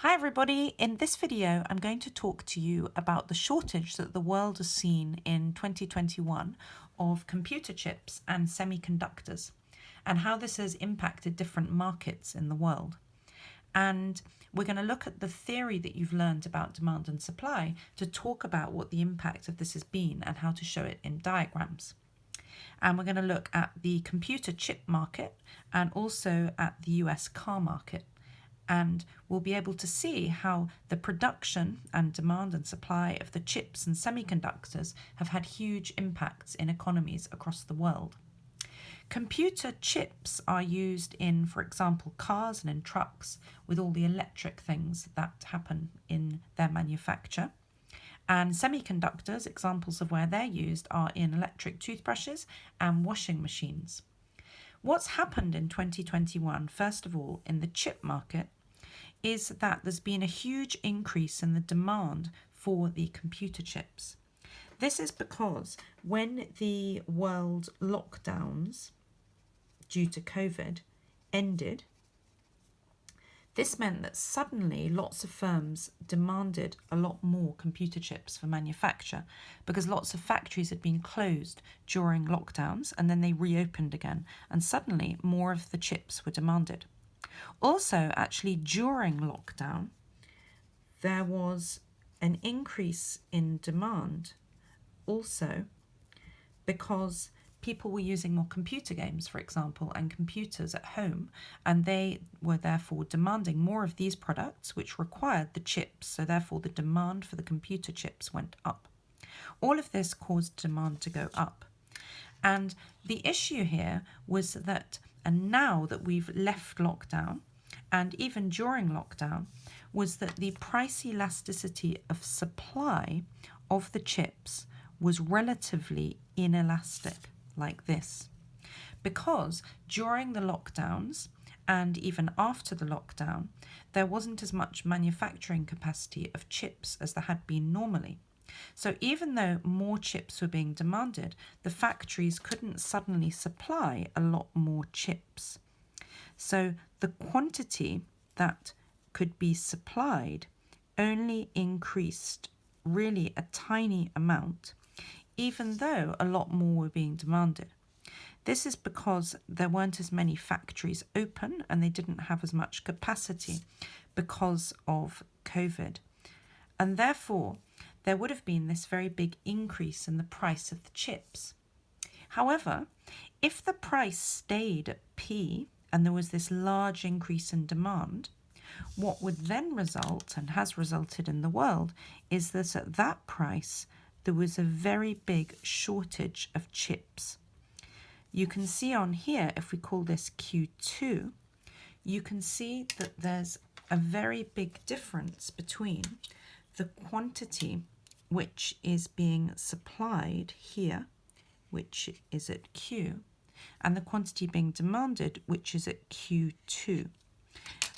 Hi everybody, in this video I'm going to talk to you about the shortage that the world has seen in 2021 of computer chips and semiconductors and how this has impacted different markets in the world. And we're going to look at the theory that you've learned about demand and supply to talk about what the impact of this has been and how to show it in diagrams. And we're going to look at the computer chip market and also at the US car market. And we'll be able to see how the production and demand and supply of the chips and semiconductors have had huge impacts in economies across the world. Computer chips are used in, for example, cars and in trucks with all the electric things that happen in their manufacture. And semiconductors, examples of where they're used, are in electric toothbrushes and washing machines. What's happened in 2021, first of all, in the chip market, is that there's been a huge increase in the demand for the computer chips. This is because when the world lockdowns due to COVID ended, this meant that suddenly lots of firms demanded a lot more computer chips for manufacture because lots of factories had been closed during lockdowns and then they reopened again, and suddenly more of the chips were demanded. Also, actually, during lockdown, there was an increase in demand also because people were using more computer games, for example, and computers at home, and they were therefore demanding more of these products, which required the chips, so therefore the demand for the computer chips went up. All of this caused demand to go up. And the issue here was that, and now that we've left lockdown, and even during lockdown, was that the price elasticity of supply of the chips was relatively inelastic, like this. Because during the lockdowns and even after the lockdown, there wasn't as much manufacturing capacity of chips as there had been normally. So even though more chips were being demanded, the factories couldn't suddenly supply a lot more chips. So the quantity that could be supplied only increased really a tiny amount, even though a lot more were being demanded. This is because there weren't as many factories open and they didn't have as much capacity because of COVID. And therefore, there would have been this very big increase in the price of the chips. However, if the price stayed at P and there was this large increase in demand, what would then result, and has resulted in the world, is that at that price there was a very big shortage of chips. You can see on here, if we call this Q2, you can see that there's a very big difference between the quantity which is being supplied here, which is at Q, and the quantity being demanded, which is at Q2.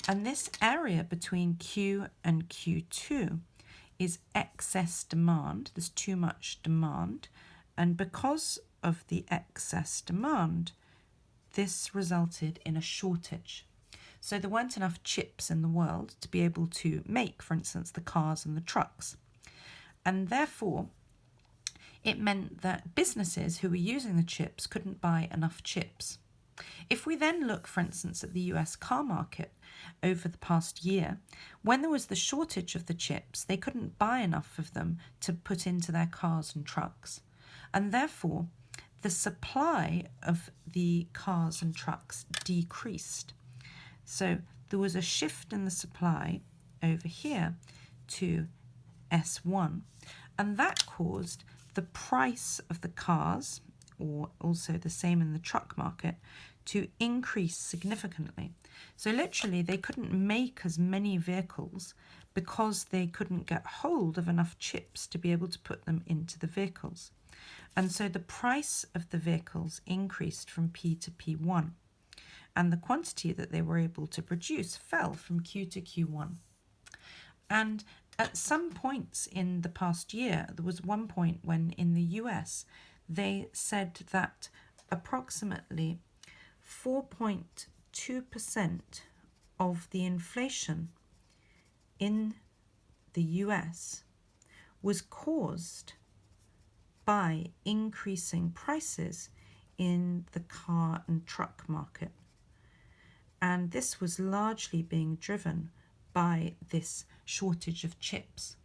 And this area between Q and Q2 is excess demand. There's too much demand. And because of the excess demand, this resulted in a shortage. So there weren't enough chips in the world to be able to make, for instance, the cars and the trucks. And therefore, it meant that businesses who were using the chips couldn't buy enough chips. If we then look, for instance, at the US car market over the past year, when there was the shortage of the chips, they couldn't buy enough of them to put into their cars and trucks. And therefore, the supply of the cars and trucks decreased. So there was a shift in the supply over here to S1, and that caused the price of the cars, or also the same in the truck market, to increase significantly. So literally they couldn't make as many vehicles because they couldn't get hold of enough chips to be able to put them into the vehicles. And so the price of the vehicles increased from P to P1, and the quantity that they were able to produce fell from Q to Q1. And at some points in the past year, there was one point when in the US, they said that approximately 4.2% of the inflation in the US was caused by increasing prices in the car and truck market. And this was largely being driven by this shortage of chips.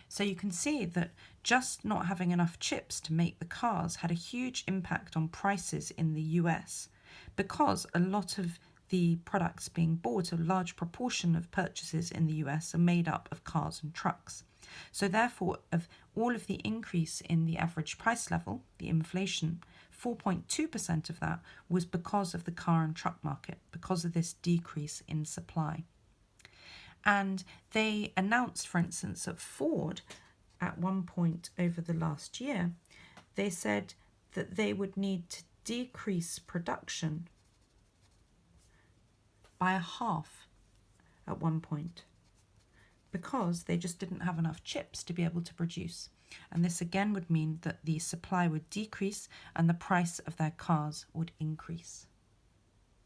So you can see that just not having enough chips to make the cars had a huge impact on prices in the US, because a lot of the products being bought, a large proportion of purchases in the US are made up of cars and trucks. So therefore, of all of the increase in the average price level, the inflation, 4.2% of that was because of the car and truck market, because of this decrease in supply. And they announced, for instance, at Ford, at one point over the last year, they said that they would need to decrease production by a half at one point, because they just didn't have enough chips to be able to produce. And this again would mean that the supply would decrease and the price of their cars would increase.